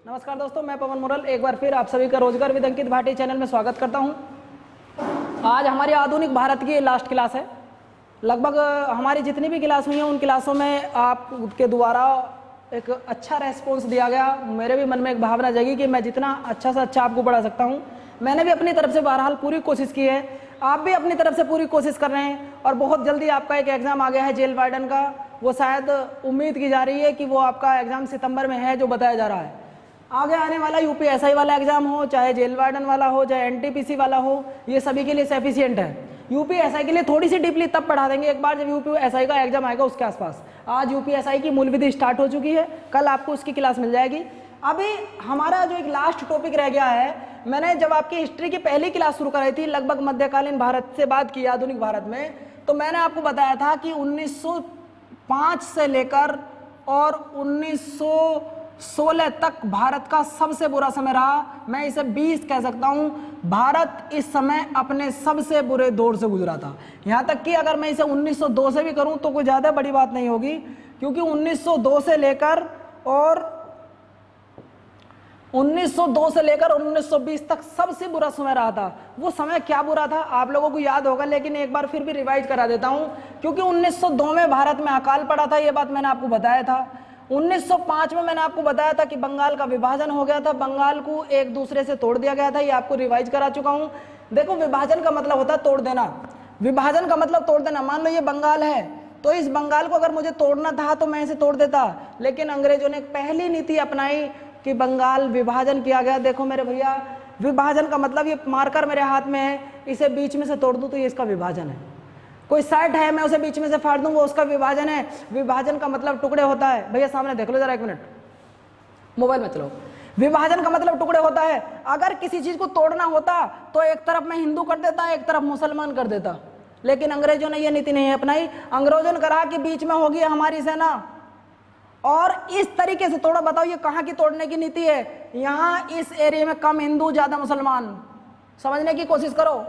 नमस्कार दोस्तों, मैं पवन मुरल एक बार फिर आप सभी का रोजगार विद अंकित भाटी चैनल में स्वागत करता हूं। आज हमारी आधुनिक भारत की लास्ट क्लास है। लगभग हमारी जितनी भी क्लास हुई हैं उन क्लासों में आपके द्वारा एक अच्छा रेस्पॉन्स दिया गया। मेरे भी मन में एक भावना जगी कि मैं जितना अच्छा से अच्छा आपको पढ़ा सकता हूँ। मैंने भी अपनी तरफ से बहरहाल पूरी कोशिश की है, आप भी अपनी तरफ से पूरी कोशिश कर रहे हैं। और बहुत जल्दी आपका एक एग्ज़ाम आ गया है जेल वार्डन का। वो शायद उम्मीद की जा रही है कि वो आपका एग्ज़ाम सितंबर में है जो बताया जा रहा है। आगे आने वाला यूपीएसआई वाला एग्जाम हो, चाहे जेल वार्डन वाला हो, चाहे एनटीपीसी वाला हो, ये सभी के लिए सफिशिएंट है। यूपीएसआई के लिए थोड़ी सी डीपली तब पढ़ा देंगे एक बार जब यूपीएसआई का एग्जाम आएगा उसके आसपास। आज यूपीएसआई की मूल विधि स्टार्ट हो चुकी है, कल आपको उसकी क्लास मिल जाएगी। अभी हमारा जो एक लास्ट टॉपिक रह गया है, मैंने जब आपकी हिस्ट्री की पहली क्लास शुरू कराई थी लगभग मध्यकालीन भारत से बात की आधुनिक भारत में, तो मैंने आपको बताया था कि 1905 से लेकर और 1916 तक भारत का सबसे बुरा समय रहा। मैं इसे 20 कह सकता हूं। भारत इस समय अपने सबसे बुरे दौर से गुजरा था। यहां तक कि अगर मैं इसे 1902 से भी करूं तो कोई ज़्यादा बड़ी बात नहीं होगी, क्योंकि 1902 से लेकर और 1920 तक सबसे बुरा समय रहा था। वो समय क्या बुरा था आप लोगों को याद होगा, लेकिन एक बार फिर भी रिवाइज करा देता हूं, क्योंकि 1902 में भारत में अकाल पड़ा था, ये बात मैंने आपको बताया था। 1905 में मैंने आपको बताया था कि बंगाल का विभाजन हो गया था, बंगाल को एक दूसरे से तोड़ दिया गया था, ये आपको रिवाइज करा चुका हूं। देखो, विभाजन का मतलब होता है तोड़ देना। विभाजन का मतलब तोड़ देना। मान लो ये बंगाल है, तो इस बंगाल को अगर मुझे तोड़ना था तो मैं इसे तोड़ देता, लेकिन अंग्रेजों ने एक पहली नीति अपनाई कि बंगाल विभाजन किया गया। देखो मेरे भैया, विभाजन का मतलब ये मार्कर मेरे हाथ में है, इसे बीच में से तोड़ दूं तो ये इसका विभाजन है। कोई साइड है, मैं उसे बीच में से फाड़ दूं, वो उसका विभाजन है। विभाजन का मतलब टुकड़े होता है। भैया सामने देख लो जरा, एक मिनट मोबाइल में चलो। विभाजन का मतलब टुकड़े होता है। अगर किसी चीज को तोड़ना होता तो एक तरफ मैं हिंदू कर देता, एक तरफ मुसलमान कर देता, लेकिन अंग्रेजों ने यह नीति नहीं अपनाई। अंग्रेजों ने कहा कि बीच में होगी हमारी सेना, और इस तरीके से तोड़ा। बताओ ये कहां की तोड़ने की नीति है? यहां इस एरिया में कम हिंदू ज्यादा मुसलमान। समझने की कोशिश करो,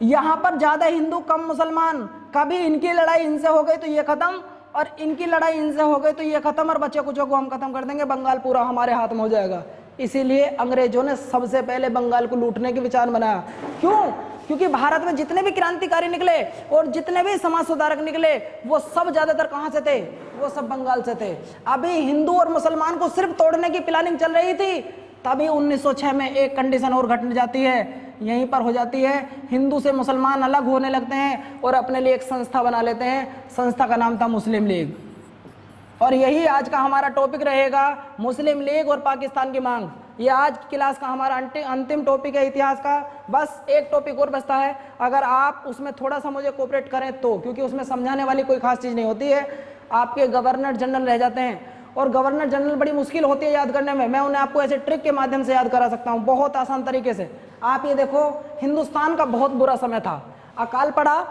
यहां पर ज्यादा हिंदू कम मुसलमान। कभी इनकी लड़ाई इनसे हो गई तो ये खत्म, और इनकी लड़ाई इनसे हो गई तो ये खत्म, और बच्चे कुछों को हम खत्म कर देंगे, बंगाल पूरा हमारे हाथ में हो जाएगा। इसीलिए अंग्रेजों ने सबसे पहले बंगाल को लूटने की विचार बनाया। क्यों? क्योंकि भारत में जितने भी क्रांतिकारी निकले और जितने भी समाज सुधारक निकले, वो सब ज्यादातर कहां से थे? वो सब बंगाल से थे। अभी हिंदू और मुसलमान को सिर्फ तोड़ने की प्लानिंग चल रही थी, तभी 1906 में एक कंडीशन और घट जाती है, यहीं पर हो जाती है। हिंदू से मुसलमान अलग होने लगते हैं और अपने लिए एक संस्था बना लेते हैं। संस्था का नाम था मुस्लिम लीग, और यही आज का हमारा टॉपिक रहेगा, मुस्लिम लीग और पाकिस्तान की मांग। ये आज की क्लास का हमारा अंतिम टॉपिक है इतिहास का। बस एक टॉपिक और बचता है, अगर आप उसमें थोड़ा सा मुझे कोऑपरेट करें तो, क्योंकि उसमें समझाने वाली कोई खास चीज़ नहीं होती है। आपके गवर्नर जनरल रह जाते हैं, और गवर्नर जनरल बड़ी मुश्किल होती है याद करने में। मैं उन्हें आपको ऐसे ट्रिक के माध्यम से याद करा सकता हूँ, बहुत आसान तरीके से। आप ये देखो, हिंदुस्तान का बहुत बुरा समय था, अकाल पड़ा,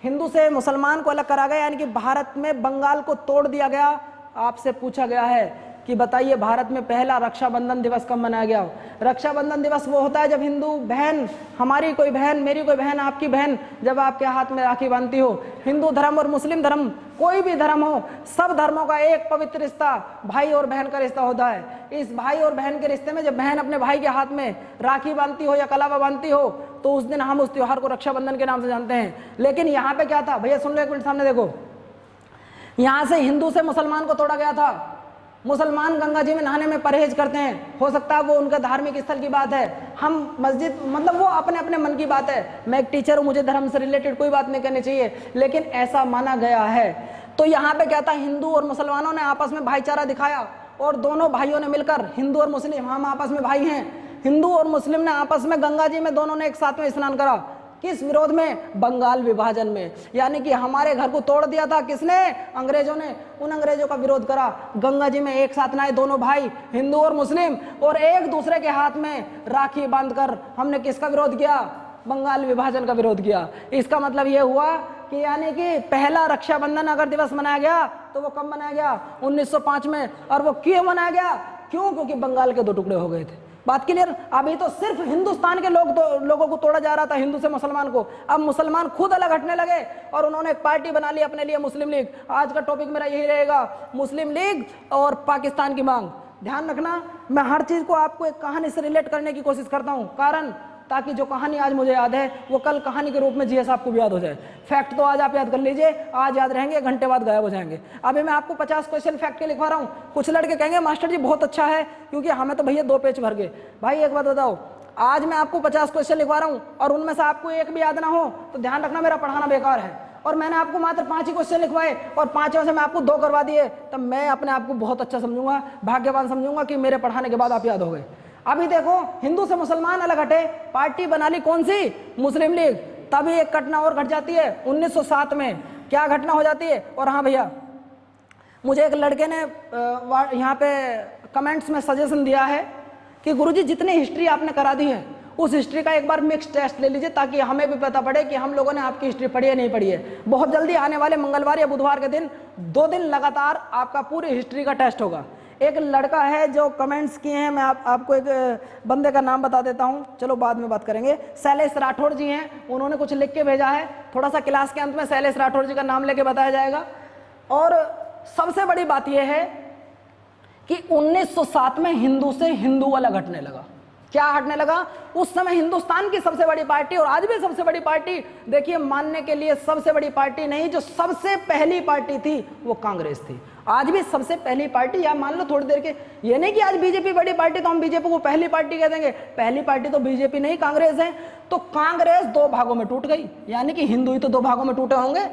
हिंदू से मुसलमान को अलग करा गया, यानी कि भारत में बंगाल को तोड़ दिया गया। आपसे पूछा गया है कि बताइए भारत में पहला रक्षाबंधन दिवस कब मनाया गया? रक्षाबंधन दिवस वो होता है जब हिंदू बहन, हमारी कोई बहन, मेरी कोई बहन, आपकी बहन, जब आपके हाथ में राखी बांधती हो। हिंदू धर्म और मुस्लिम धर्म, कोई भी धर्म हो, सब धर्मों का एक पवित्र रिश्ता भाई और बहन का रिश्ता होता है। इस भाई और बहन के रिश्ते में जब बहन अपने भाई के हाथ में राखी बांधती हो या कलावा बांधती हो, तो उस दिन हम उस त्योहार को रक्षाबंधन के नाम से जानते हैं। लेकिन यहाँ पे क्या था भैया, सुन लो एक मिनट, सामने देखो। यहाँ से हिंदू से मुसलमान को तोड़ा गया था। मुसलमान गंगा जी में नहाने में परहेज करते हैं, हो सकता है वो उनका धार्मिक स्थल की बात है, हम मस्जिद, मतलब वो अपने अपने मन की बात है। मैं एक टीचर हूँ, मुझे धर्म से रिलेटेड कोई बात नहीं करनी चाहिए, लेकिन ऐसा माना गया है। तो यहाँ पे क्या था, हिंदू और मुसलमानों ने आपस में भाईचारा दिखाया, और दोनों भाइयों ने मिलकर, हिंदू और मुस्लिम, हम आपस में भाई हैं, हिंदू और मुस्लिम ने आपस में गंगा जी में दोनों ने एक साथ में स्नान करा। किस विरोध में? बंगाल विभाजन में। यानी कि हमारे घर को तोड़ दिया था किसने? अंग्रेजों ने। उन अंग्रेजों का विरोध करा, गंगा जी में एक साथ नहाए दोनों भाई, हिंदू और मुस्लिम, और एक दूसरे के हाथ में राखी बांधकर हमने किसका विरोध किया? बंगाल विभाजन का विरोध किया। इसका मतलब यह हुआ कि यानी कि पहला रक्षाबंधन अगर दिवस मनाया गया तो वो कब मनाया गया? 1905 में। और वो क्यों मनाया गया? क्यों? क्योंकि बंगाल के दो टुकड़े हो गए थे। बात क्लियर? अभी तो सिर्फ हिंदुस्तान के लोगों को तोड़ा जा रहा था, हिंदू से मुसलमान को। अब मुसलमान खुद अलग हटने लगे और उन्होंने एक पार्टी बना ली अपने लिए, मुस्लिम लीग। आज का टॉपिक मेरा यही रहेगा, मुस्लिम लीग और पाकिस्तान की मांग। ध्यान रखना, मैं हर चीज को आपको एक कहानी से रिलेट करने की कोशिश करता हूं, कारण ताकि जो कहानी आज मुझे याद है वो कल कहानी के रूप में जीएस आपको भी याद हो जाए। फैक्ट तो आज आप याद कर लीजिए, आज याद रहेंगे, घंटे बाद गायब हो जाएंगे। अभी मैं आपको 50 क्वेश्चन फैक्ट के लिखवा रहा हूँ। कुछ लड़के कहेंगे मास्टर जी बहुत अच्छा है, क्योंकि हमें तो भैया 2 पेज भर गए। भाई एक बात बताओ, आज मैं आपको 50 क्वेश्चन लिखवा रहा हूँ और उनमें से आपको एक भी याद ना हो तो ध्यान रखना मेरा पढ़ाना बेकार है। और मैंने आपको मात्र 5 ही क्वेश्चन लिखवाए और 5 में से मैं आपको 2 करवा दिए, तब मैं अपने आप को बहुत अच्छा समझूंगा, भाग्यवान समझूंगा कि मेरे पढ़ाने के बाद आप याद हो गए। अभी देखो, हिंदू से मुसलमान अलग हटे, पार्टी बना ली कौन सी? मुस्लिम लीग। तभी एक घटना और घट जाती है 1907 में। क्या घटना हो जाती है? और हाँ भैया, मुझे एक लड़के ने यहाँ पे कमेंट्स में सजेशन दिया है कि गुरुजी जितनी हिस्ट्री आपने करा दी है उस हिस्ट्री का एक बार मिक्स टेस्ट ले लीजिए, ताकि हमें भी पता पड़े कि हम लोगों ने आपकी हिस्ट्री पढ़ी है नहीं पढ़ी है। बहुत जल्दी आने वाले मंगलवार या बुधवार के दिन 2 दिन लगातार आपका पूरी हिस्ट्री का टेस्ट होगा। एक लड़का है जो कमेंट्स किए हैं, मैं आपको एक बंदे का नाम बता देता हूं, चलो बाद में बात करेंगे। शैलेश राठौड़ जी हैं, उन्होंने कुछ लिख के भेजा है, थोड़ा सा क्लास के अंत में शैलेश राठौड़ जी का नाम लेके बताया जाएगा। और सबसे बड़ी बात यह है कि 1907 में हिंदू से हिंदू वाला घटने लगा। क्या हटने लगा? उस समय हिंदुस्तान की सबसे बड़ी पार्टी, और आज भी सबसे बड़ी पार्टी, देखिए मानने के लिए सबसे बड़ी पार्टी नहीं, जो सबसे पहली पार्टी थी वो कांग्रेस थी। आज भी सबसे पहली पार्टी, या मान लो थोड़ी देर के, ये नहीं कि आज बीजेपी बड़ी पार्टी तो हम बीजेपी को पहली पार्टी कह देंगे। पहली पार्टी तो बीजेपी नहीं, कांग्रेस है। तो कांग्रेस 2 भागों में टूट गई, यानी कि हिंदू ही तो 2 भागों में टूटे होंगे।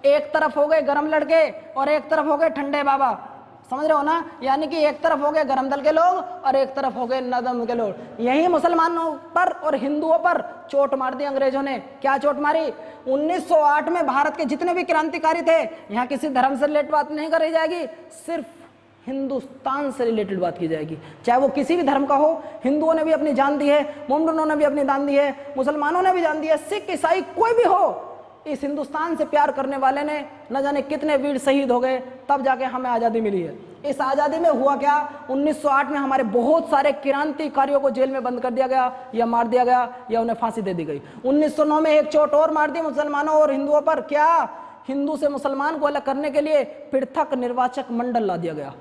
एक तरफ हो गए गरम लड़के और एक तरफ हो गए ठंडे बाबा, समझ रहे हो ना? यानी कि एक तरफ हो गए गरम दल के लोग और एक तरफ हो गए नरम के लोग। यही मुसलमानों पर और हिंदुओं पर चोट मार दी अंग्रेजों ने। क्या चोट मारी? 1908 में भारत के जितने भी क्रांतिकारी थे, यहाँ किसी धर्म से रिलेटेड बात नहीं करी जाएगी, सिर्फ हिंदुस्तान से रिलेटेड बात की जाएगी, चाहे वो किसी भी धर्म का हो। हिंदुओं ने भी अपनी जान दी है, मोमडनों ने भी अपनी जान दी है, मुसलमानों ने भी जान दी है, सिख ईसाई कोई भी हो, इस हिंदुस्तान से प्यार करने वाले ने न जाने कितने वीर शहीद हो गए, तब जाके हमें आज़ादी मिली है। इस आज़ादी में हुआ क्या? 1908 में हमारे बहुत सारे क्रांतिकारियों को जेल में बंद कर दिया गया, या मार दिया गया, या उन्हें फांसी दे दी गई। 1909 में एक चोट और मार दी मुसलमानों और हिंदुओं पर। क्या? हिंदू से मुसलमान को अलग करने के लिए पृथक निर्वाचक मंडल ला दिया गया।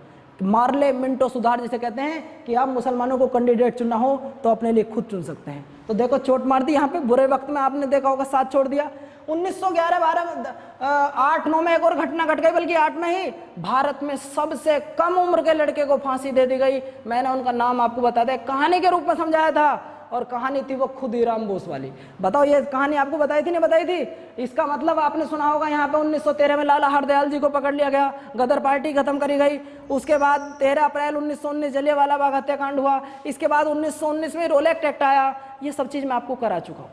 मार्ले मिंटो सुधार जिसे कहते हैं कि आप मुसलमानों को कैंडिडेट चुनना हो तो अपने लिए खुद चुन सकते हैं। तो देखो चोट मार दी यहाँ पे, बुरे वक्त में आपने देखा होगा साथ छोड़ दिया। 1911-12-8-9 में एक और घटना घट गई, बल्कि 8 में ही भारत में सबसे कम उम्र के लड़के को फांसी दे दी गई। मैंने उनका नाम आपको बता दिया, कहानी के रूप में समझाया था, और कहानी थी वो खुदीराम बोस वाली। बताओ ये कहानी आपको बताई थी नहीं बताई थी? इसका मतलब आपने सुना होगा यहाँ पे 1913 में लाला हरदयाल जी को पकड़ लिया गया, गदर पार्टी खत्म करी गई। उसके बाद 13 अप्रैल 1919 जलियांवाला बाग हत्याकांड हुआ। इसके बाद 1919 में रोलेक्ट एक्ट आया। ये सब चीज मैं आपको करा चुका हूँ।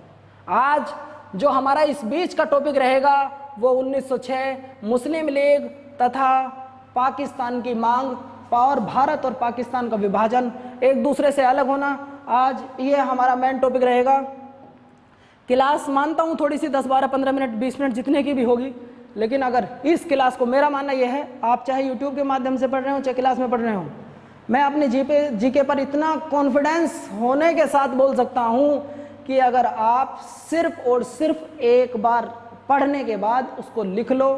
आज जो हमारा इस बीच का टॉपिक रहेगा वो 1906 मुस्लिम लीग तथा पाकिस्तान की मांग, और भारत और पाकिस्तान का विभाजन, एक दूसरे से अलग होना, आज ये हमारा मेन टॉपिक रहेगा। क्लास मानता हूँ थोड़ी सी 10, 12, 15 मिनट, 20 मिनट जितने की भी होगी, लेकिन अगर इस क्लास को, मेरा मानना यह है, आप चाहे यूट्यूब के माध्यम से पढ़ रहे हो चाहे क्लास में पढ़ रहे हो, मैं अपने जीके पर इतना कॉन्फिडेंस होने के साथ बोल सकता हूँ कि अगर आप सिर्फ और सिर्फ एक बार पढ़ने के बाद उसको लिख लो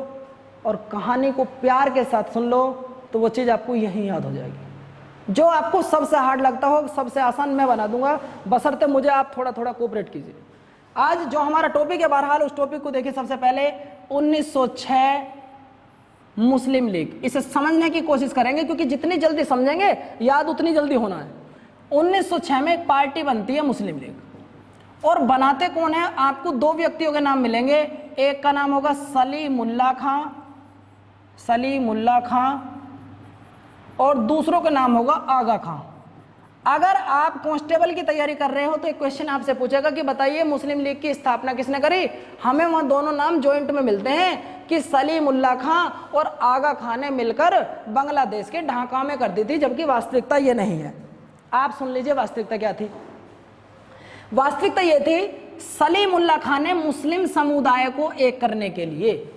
और कहानी को प्यार के साथ सुन लो तो वो चीज़ आपको यहीं याद हो जाएगी। जो आपको सबसे हार्ड लगता हो, सबसे आसान मैं बना दूंगा, बशर्ते मुझे आप थोड़ा थोड़ा कोऑपरेट कीजिए। आज जो हमारा टॉपिक है, बहरहाल उस टॉपिक को देखिए। सबसे पहले 1906 मुस्लिम लीग, इसे समझने की कोशिश करेंगे क्योंकि जितनी जल्दी समझेंगे याद उतनी जल्दी होना है। 1906 में एक पार्टी बनती है मुस्लिम लीग, और बनाते कौन है? आपको 2 व्यक्तियों के नाम मिलेंगे। एक का नाम होगा सलीमुल्लाह खां, और दूसरों का नाम होगा आगा खां। अगर आप कांस्टेबल की तैयारी कर रहे हो तो एक क्वेश्चन आपसे पूछेगा कि बताइए मुस्लिम लीग की स्थापना किसने करी? हमें वहां दोनों नाम जॉइंट में मिलते हैं कि सलीमुल्लाह खां और आगा खां ने मिलकर बांग्लादेश के ढाका में कर दी थी, जबकि वास्तविकता ये नहीं है। आप सुन लीजिए वास्तविकता क्या थी। वास्तविकता ये थी, सलीमुल्लाह खां ने मुस्लिम समुदाय को एक करने के लिए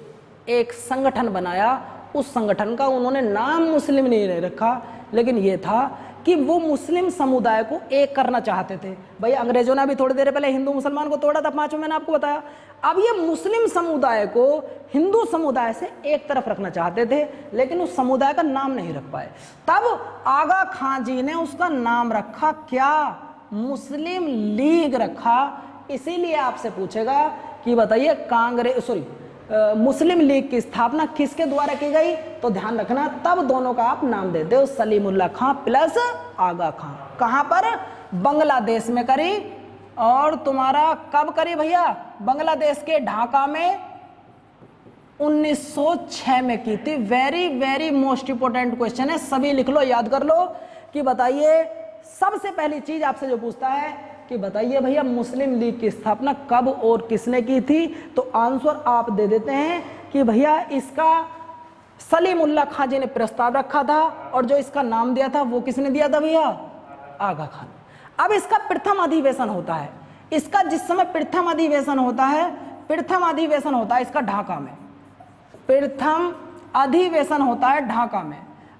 एक संगठन बनाया। उस संगठन का उन्होंने नाम मुस्लिम नहीं रखा, लेकिन यह था कि वो मुस्लिम समुदाय को एक करना चाहते थे। भाई अंग्रेजों ने अभी थोड़ी देर पहले हिंदू मुसलमान को तोड़ा था, पांचों मैंने आपको बताया। अब ये मुस्लिम समुदाय को हिंदू समुदाय से एक तरफ रखना चाहते थे, लेकिन उस समुदाय का नाम नहीं रख पाए। तब आगा खां जी ने उसका नाम रखा क्या? मुस्लिम लीग रखा। इसीलिए आपसे पूछेगा कि बताइए मुस्लिम लीग की स्थापना किसके द्वारा की गई? तो ध्यान रखना, तब दोनों का आप नाम देते हो, सलीमुल्लाह खां प्लस आगा खां। कहां पर? बांग्लादेश में करी। और तुम्हारा कब करी भैया? बांग्लादेश के ढाका में 1906 में की थी। Very very most important question है, सभी लिख लो, याद कर लो कि बताइए सबसे पहली चीज आपसे जो पूछता है कि बताइए भैया मुस्लिम लीग की स्थापना कब और किसने की थी, तो आंसर आप दे देते हैं कि भैया इसका सलीमुल्लाह खां जी ने प्रस्ताव रखा था, और जो इसका नाम दिया था वो किसने दिया था भैया? आगा खान। अब इसका प्रथम अधिवेशन होता है, इसका जिस समय प्रथम अधिवेशन होता है इसका ढाका में, प्रथम अधिवेशन होता है ढाका में।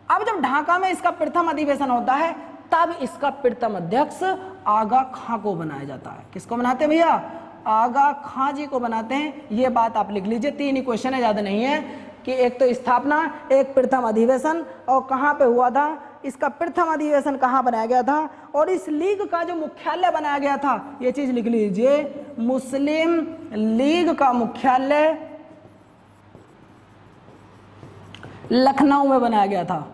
अब जब ढाका में इसका प्रथम अधिवेशन होता है, तब इसका प्रथम अध्यक्ष आगा खां को बनाया जाता है। किसको बनाते हैं भैया? आगा खां जी को बनाते हैं। ये बात आप लिख लीजिए, 3 ही क्वेश्चन है, ज्यादा नहीं है, कि एक तो स्थापना, एक प्रथम अधिवेशन, और कहां पे हुआ था इसका प्रथम अधिवेशन, कहां बनाया गया था, और इस लीग का जो मुख्यालय बनाया गया था, ये चीज लिख लीजिए, मुस्लिम लीग का मुख्यालय लखनऊ में बनाया गया था।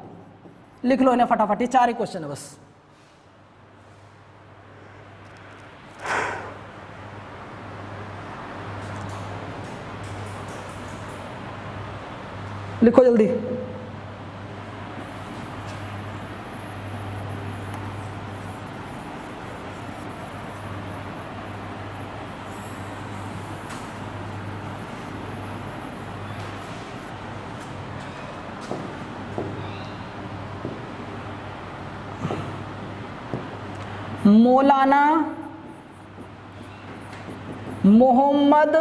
लिख लो इन्हें फटाफट, ये 4 ही क्वेश्चन है बस। लिखो जल्दी। मौलाना मोहम्मद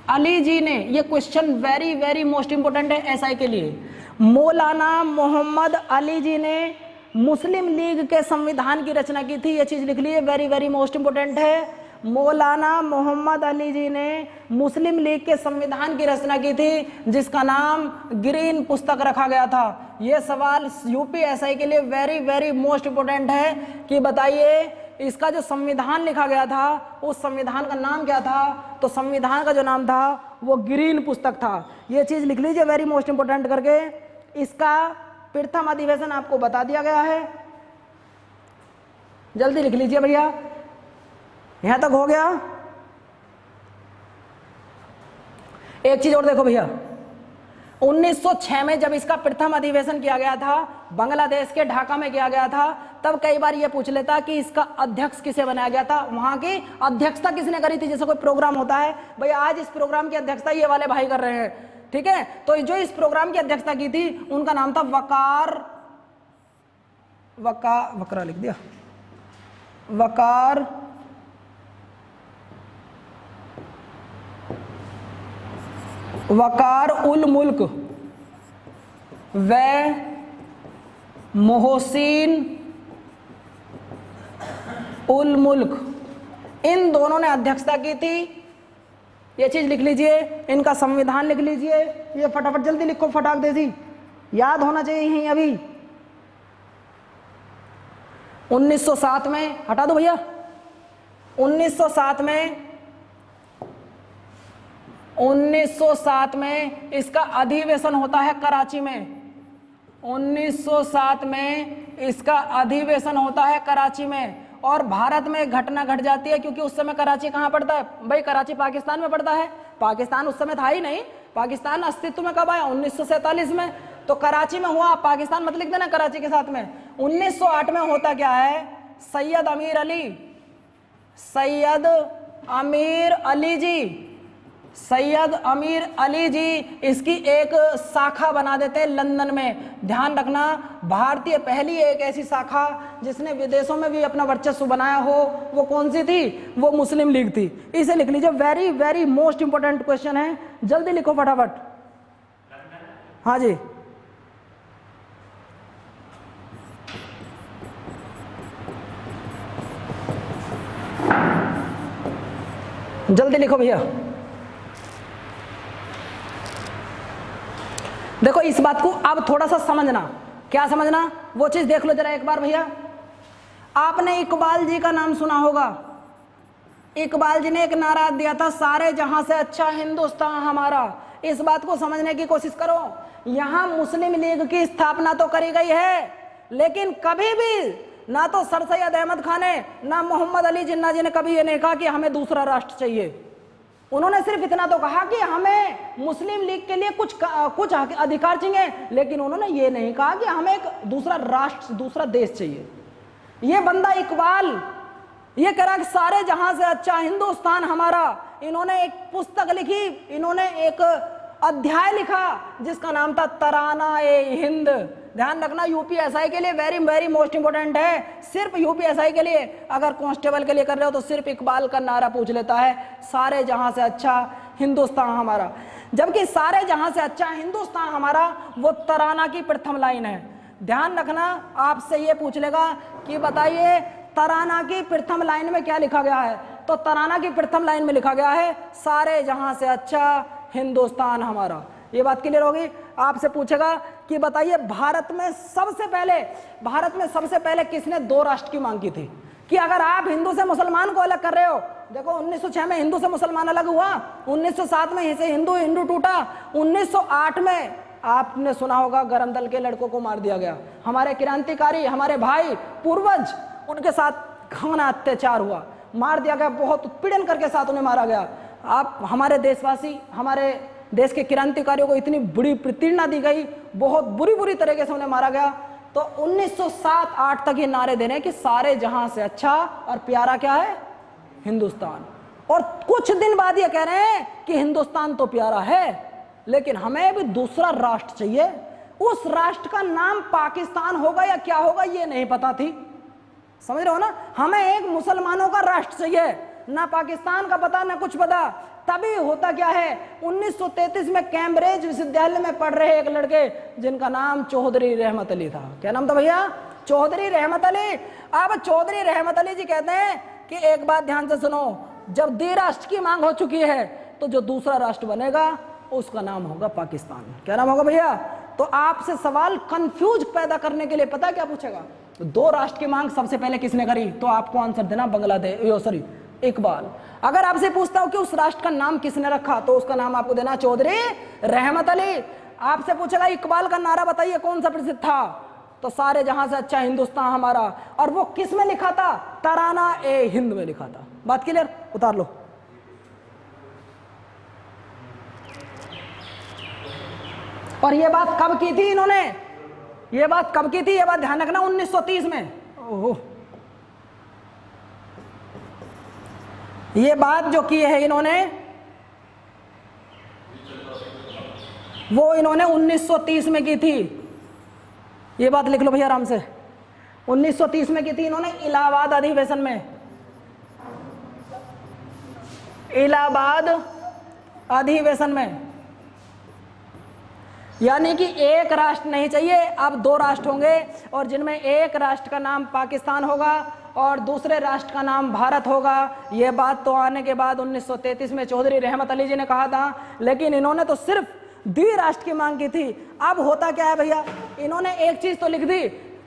अली जी ने, ये question very very most important है एसआई के लिए, मौलाना मोहम्मद अली जी ने मुस्लिम लीग के संविधान की रचना की थी। ये चीज लिख लीजिए, वेरी वेरी मोस्ट इंपोर्टेंट है। मौलाना मोहम्मद अली जी ने मुस्लिम लीग के संविधान की रचना की थी, जिसका नाम ग्रीन पुस्तक रखा गया था। यह सवाल यूपीएसआई के लिए वेरी वेरी मोस्ट इंपोर्टेंट है कि बताइए इसका जो संविधान लिखा गया था, उस संविधान का नाम क्या था? तो संविधान का जो नाम था वो ग्रीन पुस्तक था। ये चीज लिख लीजिए वेरी मोस्ट इंपोर्टेंट करके। इसका प्रथम अधिवेशन आपको बता दिया गया है, जल्दी लिख लीजिए भैया। यहां तक हो गया। एक चीज और देखो भैया, 1906 में जब इसका प्रथम अधिवेशन किया गया था, बांग्लादेश के ढाका में किया गया था, तब कई बार ये पूछ लेता कि इसका अध्यक्ष किसे बनाया गया था, वहां की अध्यक्षता किसने करी थी। जैसे कोई प्रोग्राम होता है, भाई आज इस प्रोग्राम की अध्यक्षता ये वाले भाई कर रहे हैं, ठीक है, तो जो इस प्रोग्राम की अध्यक्षता की थी उनका नाम था वकार लिख दिया, वकार उल मुल्क व मोहसिन उल मुल्क, इन दोनों ने अध्यक्षता की थी। ये चीज लिख लीजिए, इनका संविधान लिख लीजिए। ये फटाफट जल्दी लिखो, फटाक दे दी, याद होना चाहिए यहीं। अभी 1907 में, हटा दो भैया, 1907 में इसका अधिवेशन होता है कराची में। 1907 में इसका अधिवेशन होता है कराची में, और भारत में घटना घट जाती है, क्योंकि उस समय कराची कहाँ पड़ता है भाई? कराची पाकिस्तान में पड़ता है। पाकिस्तान उस समय था ही नहीं, पाकिस्तान अस्तित्व में कब आया? 1947 में। तो कराची में हुआ, पाकिस्तान मत लिख देना कराची के साथ में। 1908 में होता क्या है? सैयद अमीर अली जी इसकी एक शाखा बना देते हैं लंदन में। ध्यान रखना, भारतीय पहली एक ऐसी शाखा जिसने विदेशों में भी अपना वर्चस्व बनाया हो, वो कौन सी थी? वो मुस्लिम लीग थी। इसे लिख लीजिए, very very most important question है, जल्दी लिखो फटाफट। हाँ जी, जल्दी लिखो भैया। देखो इस बात को अब थोड़ा सा समझना। क्या समझना? वो चीज देख लो जरा एक बार भैया। आपने इकबाल जी का नाम सुना होगा। इकबाल जी ने एक नारा दिया था, सारे जहां से अच्छा हिंदुस्तान हमारा। इस बात को समझने की कोशिश करो। यहां मुस्लिम लीग की स्थापना तो करी गई है, लेकिन कभी भी ना तो सर सैयद अहमद खान ने, ना मोहम्मद अली जिन्ना जी ने कभी ये नहीं कहा कि हमें दूसरा राष्ट्र चाहिए। उन्होंने सिर्फ इतना तो कहा कि हमें मुस्लिम लीग के लिए कुछ अधिकार चाहिए, लेकिन उन्होंने ये नहीं कहा कि हमें एक दूसरा राष्ट्र, दूसरा देश चाहिए। ये बंदा इकबाल ये कह रहा कि सारे जहां से अच्छा हिंदुस्तान हमारा। इन्होंने एक पुस्तक लिखी, इन्होंने एक अध्याय लिखा जिसका नाम था तराना ए हिंद। ध्यान रखना, यूपीएसआई के लिए वेरी वेरी मोस्ट इंपोर्टेंट है। सिर्फ यूपीएसआई के लिए, अगर कांस्टेबल के लिए कर रहे हो तो सिर्फ इकबाल का नारा पूछ लेता है, सारे जहां से अच्छा हिंदुस्तान हमारा। जबकि सारे जहां से अच्छा हिंदुस्तान हमारा वो तराना की प्रथम लाइन है। ध्यान रखना, आपसे ये पूछ लेगा कि बताइए तराना की प्रथम लाइन में क्या लिखा गया है, तो तराना की प्रथम लाइन में लिखा गया है, सारे जहां से अच्छा हिंदुस्तान हमारा। ये बात क्लियर होगी। आपसे पूछेगा कि बताइए भारत में सबसे पहले किसने दो राष्ट्र की मांग की थी? कि अगर आप हिंदू से मुसलमान को अलग कर रहे हो, देखो 1906 में हिंदू से मुसलमान अलग हुआ, 1907 में से हिंदू टूटा, 1908 में आपने सुना होगा गरम दल के लड़कों को मार दिया गया। हमारे क्रांतिकारी, हमारे भाई पूर्वज, उनके साथ घना अत्याचार हुआ, मार दिया गया, बहुत उत्पीड़न करके साथ उन्हें मारा गया। आप हमारे देशवासी, हमारे देश के क्रांतिकारियों को इतनी बुरी प्रतीड़ना दी गई, बहुत बुरी तरीके से उन्हें मारा गया। तो 1907-8 तक ये नारे दे रहे हैं कि सारे जहां से अच्छा और प्यारा क्या है? हिंदुस्तान। और कुछ दिन बाद ये कह रहे हैं कि हिंदुस्तान तो प्यारा है, लेकिन हमें भी दूसरा राष्ट्र चाहिए। उस राष्ट्र का नाम पाकिस्तान होगा या क्या होगा ये नहीं पता थी। समझ रहे हो ना? हमें एक मुसलमानों का राष्ट्र चाहिए, ना पाकिस्तान का पता ना कुछ पता। तभी होता क्या है, 1933 में कैम्ब्रिज विश्वविद्यालय में पढ़ रहे एक लड़के जिनका नाम चौधरी रहमत अली था। क्या नाम था भैया? चौधरी रहमत अली। अब चौधरी रहमत अली जी कहते हैं कि एक बात ध्यान से सुनो, जब द्विराष्ट्र की मांग हो चुकी है तो जो दूसरा राष्ट्र बनेगा उसका नाम होगा पाकिस्तान। क्या नाम होगा भैया? तो आपसे सवाल कंफ्यूज पैदा करने के लिए पता क्या पूछेगा? दो राष्ट्र की मांग सबसे पहले किसने करी? तो आपको आंसर देना बांग्लादेश, इकबाल। अगर आपसे पूछता हूं कि उस राष्ट्र का नाम किसने रखा, तो उसका नाम आपको देना चौधरी रहमत अली। आपसे पूछेगा इकबाल का नारा बताइए कौन सा प्रसिद्ध था, तो सारे जहां से अच्छा हिंदुस्तान हमारा। और वो किस में लिखा था? तराना ए हिंद में लिखा था। बात क्लियर? उतार लो। और ये बात कब की थी इन्होंने? ये बात कब की थी? ये बात ध्यान रखना, 1930 में। ओहो, ये बात जो की है इन्होंने, वो इन्होंने 1930 में की थी। ये बात लिख लो भैया आराम से। 1930 में की थी इन्होंने, इलाहाबाद अधिवेशन में। इलाहाबाद अधिवेशन में। यानी कि एक राष्ट्र नहीं चाहिए, अब दो राष्ट्र होंगे, और जिनमें एक राष्ट्र का नाम पाकिस्तान होगा और दूसरे राष्ट्र का नाम भारत होगा। ये बात तो आने के बाद 1933 में चौधरी रहमत अली जी ने कहा था, लेकिन इन्होंने तो सिर्फ द्विराष्ट्र की मांग की थी। अब होता क्या है भैया, इन्होंने एक चीज तो लिख दी,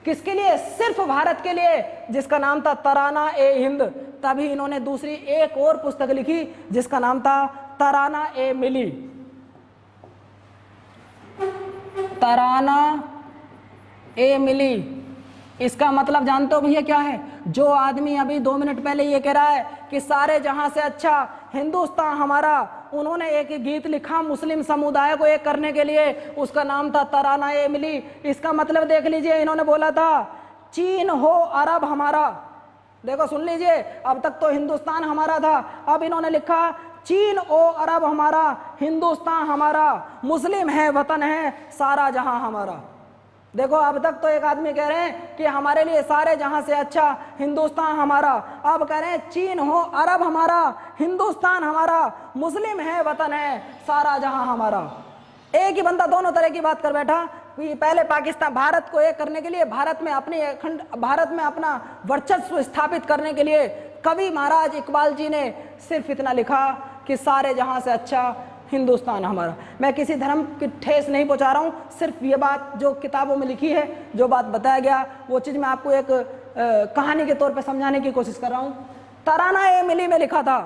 किसके लिए? सिर्फ भारत के लिए, जिसका नाम था तराना ए हिंद। तभी इन्होंने दूसरी एक और पुस्तक लिखी जिसका नाम था तराना ए मिली। तराना ए मिली, इसका मतलब जानते हो भैया क्या है? जो आदमी अभी 2 मिनट पहले ये कह रहा है कि सारे जहां से अच्छा हिंदुस्तान हमारा, उन्होंने एक गीत लिखा मुस्लिम समुदाय को एक करने के लिए, उसका नाम था तराना ए मिली। इसका मतलब देख लीजिए, इन्होंने बोला था चीन हो अरब हमारा। देखो सुन लीजिए, अब तक तो हिंदुस्तान हमारा था, अब इन्होंने लिखा चीन ओ अरब हमारा, हिंदुस्तान हमारा, मुस्लिम है वतन है सारा जहां हमारा। देखो अब तक तो एक आदमी कह रहे हैं कि हमारे लिए सारे जहां से अच्छा हिंदुस्तान हमारा, अब कह रहे हैं चीन हो अरब हमारा, हिंदुस्तान हमारा, मुस्लिम है वतन है सारा जहां हमारा। एक ही बंदा दोनों तरह की बात कर बैठा। पहले पाकिस्तान, भारत को एक करने के लिए, भारत में अपना वर्चस्व स्थापित करने के लिए कवि महाराज इकबाल जी ने सिर्फ इतना लिखा कि सारे जहां से अच्छा हिंदुस्तान हमारा। मैं किसी धर्म की ठेस नहीं पहुंचा रहा हूं, सिर्फ ये बात जो किताबों में लिखी है, जो बात बताया गया, वो चीज़ मैं आपको एक कहानी के तौर पे समझाने की कोशिश कर रहा हूं। तराना ए मिली में लिखा था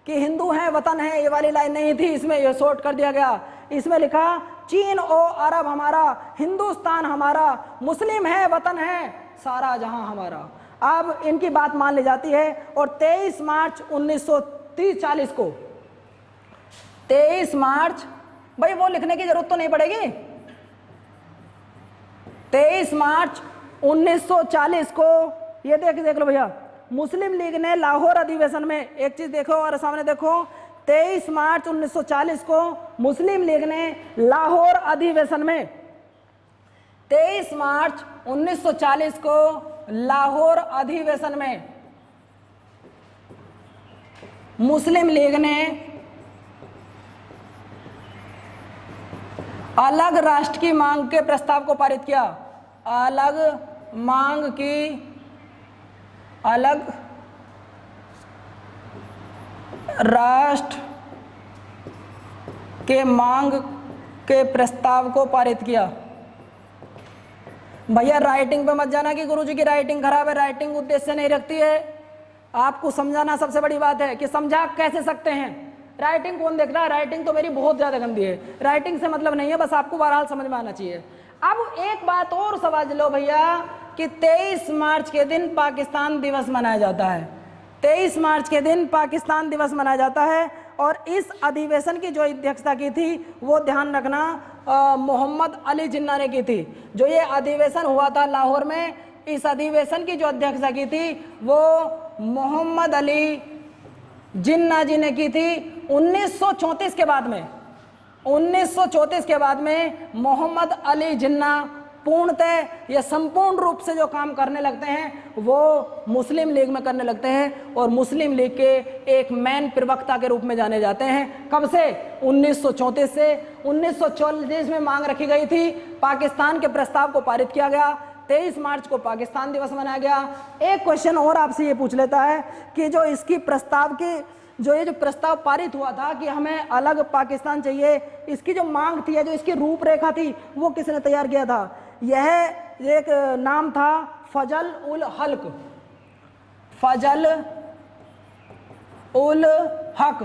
कि हिंदू हैं वतन है, ये वाली लाइन नहीं थी, इसमें ये शॉर्ट कर दिया गया। इसमें लिखा चीन ओ अरब हमारा, हिंदुस्तान हमारा, मुस्लिम है वतन है, सारा जहां हमारा। अब इनकी बात मान ली जाती है और 23 मार्च 1930-40 को, 23 मार्च, भाई वो लिखने की जरूरत तो नहीं पड़ेगी, 23 मार्च 1940 को ये देख लो भैया, मुस्लिम लीग ने लाहौर अधिवेशन में, एक चीज देखो और सामने देखो, 23 मार्च 1940 को मुस्लिम लीग ने लाहौर अधिवेशन में, 23 मार्च 1940 को लाहौर अधिवेशन में मुस्लिम लीग ने अलग राष्ट्र की मांग के प्रस्ताव को पारित किया। अलग राष्ट्र के मांग के प्रस्ताव को पारित किया। भैया राइटिंग पे मत जाना कि गुरुजी की राइटिंग खराब है, राइटिंग उद्देश्य नहीं रखती है, आपको समझाना सबसे बड़ी बात है कि समझा कैसे सकते हैं। राइटिंग कौन देख रहा है, राइटिंग तो मेरी बहुत ज्यादा गंदी है, राइटिंग से मतलब नहीं है, बस आपको बहरहाल समझ में आना चाहिए। अब एक बात और समझ लो भैया कि 23 मार्च के दिन पाकिस्तान दिवस मनाया जाता है, 23 मार्च के दिन पाकिस्तान दिवस मनाया जाता है। और इस अधिवेशन की जो अध्यक्षता की थी वो ध्यान रखना मोहम्मद अली जिन्ना ने की थी। जो ये अधिवेशन हुआ था लाहौर में, इस अधिवेशन की जो अध्यक्षता की थी वो मोहम्मद अली जिन्ना जी ने की थी। 1934 के बाद में, 1934 के बाद में मोहम्मद अली जिन्ना पूर्णतः या संपूर्ण रूप से जो काम करने लगते हैं वो मुस्लिम लीग में करने लगते हैं और मुस्लिम लीग के एक मैन प्रवक्ता के रूप में जाने जाते हैं। कब से? 1934 से। 1944 में मांग रखी गई थी, पाकिस्तान के प्रस्ताव को पारित किया गया, 23 मार्च को पाकिस्तान दिवस मनाया गया। एक क्वेश्चन और आपसे ये पूछ लेता है कि जो इसकी प्रस्ताव की जो प्रस्ताव पारित हुआ था कि हमें अलग पाकिस्तान चाहिए, इसकी जो मांग थी, जो इसकी रूपरेखा थी, वो किसने तैयार किया था? यह एक नाम था फजल उल हक। फजल उल हक,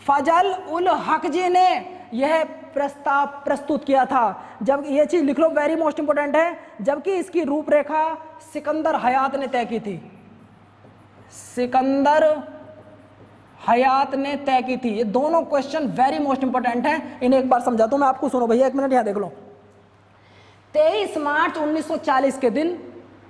फजल उल हक जी ने यह प्रस्ताव प्रस्तुत किया था। जब ये चीज लिख लो, वेरी मोस्ट इंपोर्टेंट है, जबकि इसकी रूपरेखा सिकंदर हयात ने तय की थी। सिकंदर हयात ने तय की थी। ये दोनों क्वेश्चन वेरी मोस्ट इंपोर्टेंट हैं, इन्हें एक बार समझाता हूं मैं आपको, सुनो भैया, एक मिनट यहां देख लो। 23 मार्च 1940 के दिन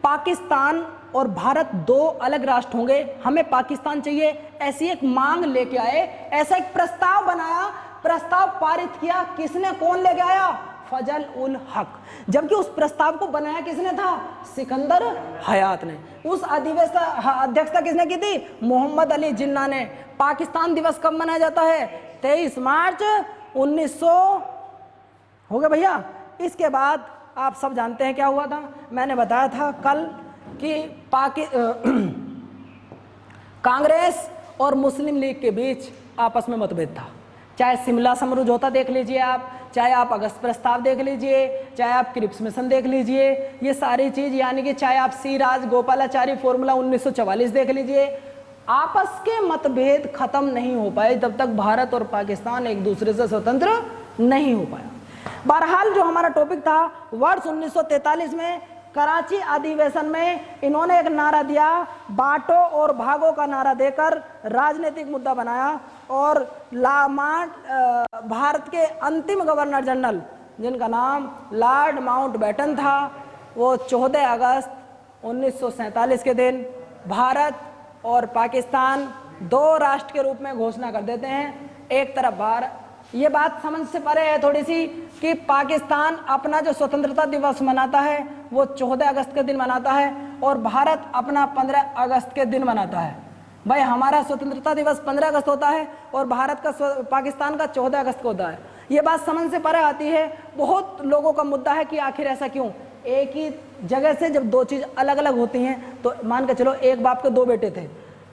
पाकिस्तान और भारत दो अलग राष्ट्र होंगे, हमें पाकिस्तान चाहिए, ऐसी एक मांग लेके आए, ऐसा एक प्रस्ताव बनाया, प्रस्ताव पारित किया। किसने, कौन लेके आया? फजल उल हक। जबकि उस प्रस्ताव को बनाया किसने था? सिकंदर हयात ने। उस अधिवेशन अध्यक्षता किसने की थी? मोहम्मद अली जिन्ना ने। पाकिस्तान दिवस कब मनाया जाता है? 23 मार्च 1900 हो गया भैया। इसके बाद आप सब जानते हैं क्या हुआ था, मैंने बताया था कल कि कांग्रेस और मुस्लिम लीग के बीच आपस में मतभेद था। चाहे शिमला समझौता देख लीजिए आप, चाहे आप अगस्त प्रस्ताव देख लीजिए, चाहे आप क्रिप्स मिशन देख लीजिए, ये सारी चीज, यानी कि चाहे आप सी राज गोपालाचारी फॉर्मूला 1944 देख लीजिए, आपस के मतभेद खत्म नहीं हो पाए जब तक भारत और पाकिस्तान एक दूसरे से स्वतंत्र नहीं हो पाया। बहरहाल जो हमारा टॉपिक था, वर्ष 1943 में कराची अधिवेशन में इन्होंने एक नारा दिया, बांटो और भागो का नारा देकर राजनीतिक मुद्दा बनाया। और भारत के अंतिम गवर्नर जनरल, जिनका नाम लॉर्ड माउंटबेटन था, वो 14 अगस्त 1947 के दिन भारत और पाकिस्तान दो राष्ट्र के रूप में घोषणा कर देते हैं। एक तरफ भारत, ये बात समझ से परे है थोड़ी सी कि पाकिस्तान अपना जो स्वतंत्रता दिवस मनाता है वो 14 अगस्त के दिन मनाता है और भारत अपना 15 अगस्त के दिन मनाता है। भाई हमारा स्वतंत्रता दिवस 15 अगस्त होता है और भारत का पाकिस्तान का 14 अगस्त को होता है। ये बात समझ से परे आती है। बहुत लोगों का मुद्दा है कि आखिर ऐसा क्यों? एक ही जगह से जब दो चीज़ अलग अलग होती हैं तो मान के चलो एक बाप के दो बेटे थे,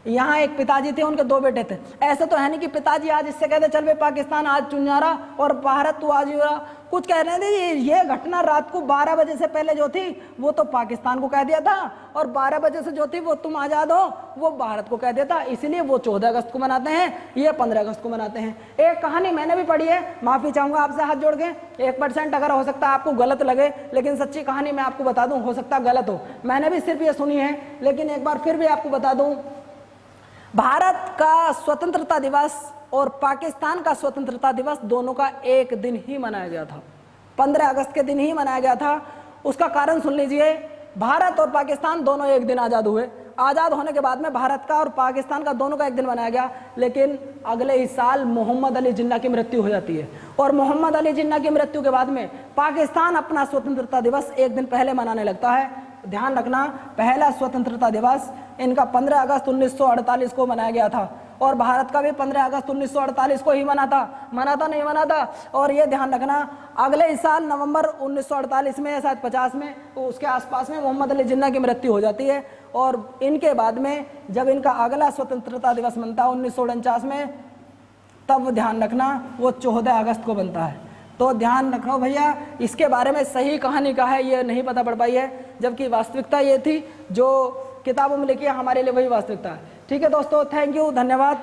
यहाँ एक पिताजी थे, उनके 2 बेटे थे। ऐसे तो है नहीं कि पिताजी आज इससे कहते चल भाई पाकिस्तान आज चुन जा रहा और भारत तू आज रहा। कुछ कह रहे थे ये घटना रात को 12 बजे से पहले जो थी वो तो पाकिस्तान को कह दिया था, और 12 बजे से जो थी वो तुम आज़ाद हो वो भारत को कह दिया था। इसीलिए वो 14 अगस्त को मनाते हैं, ये 15 अगस्त को मनाते हैं। एक कहानी मैंने भी पढ़ी है, माफ़ी चाहूँगा आपसे हाथ जोड़ के, 1% अगर हो सकता है आपको गलत लगे, लेकिन सच्ची कहानी मैं आपको बता दूँ, हो सकता गलत हो, मैंने भी सिर्फ ये सुनी है, लेकिन एक बार फिर भी आपको बता दूँ। भारत का स्वतंत्रता दिवस और पाकिस्तान का स्वतंत्रता दिवस दोनों का एक दिन ही मनाया गया था, 15 अगस्त के दिन ही मनाया गया था। उसका कारण सुन लीजिए, भारत और पाकिस्तान दोनों एक दिन आज़ाद हुए। आज़ाद होने के बाद में भारत का और पाकिस्तान का दोनों का एक दिन मनाया गया, लेकिन अगले ही साल मोहम्मद अली जिन्ना की मृत्यु हो जाती है, और मोहम्मद अली जिन्ना की मृत्यु के बाद में पाकिस्तान अपना स्वतंत्रता दिवस एक दिन पहले मनाने लगता है। ध्यान रखना, पहला स्वतंत्रता दिवस इनका 15 अगस्त 1948 को मनाया गया था, और भारत का भी 15 अगस्त 1948 को ही मना था। और ये ध्यान रखना, अगले इस साल नवंबर 1948 में या शायद 50 में उसके आसपास में मोहम्मद अली जिन्ना की मृत्यु हो जाती है, और इनके बाद में जब इनका अगला स्वतंत्रता दिवस बनता है 1949 में, तब ध्यान रखना वो 14 अगस्त को बनता है। तो ध्यान रखो भैया, इसके बारे में सही कहानी का है ये नहीं पता पड़ पाई है, जबकि वास्तविकता ये थी जो किताबों में लिखी है, हमारे लिए वही वास्तविकता है। ठीक है दोस्तों, थैंक यू, धन्यवाद।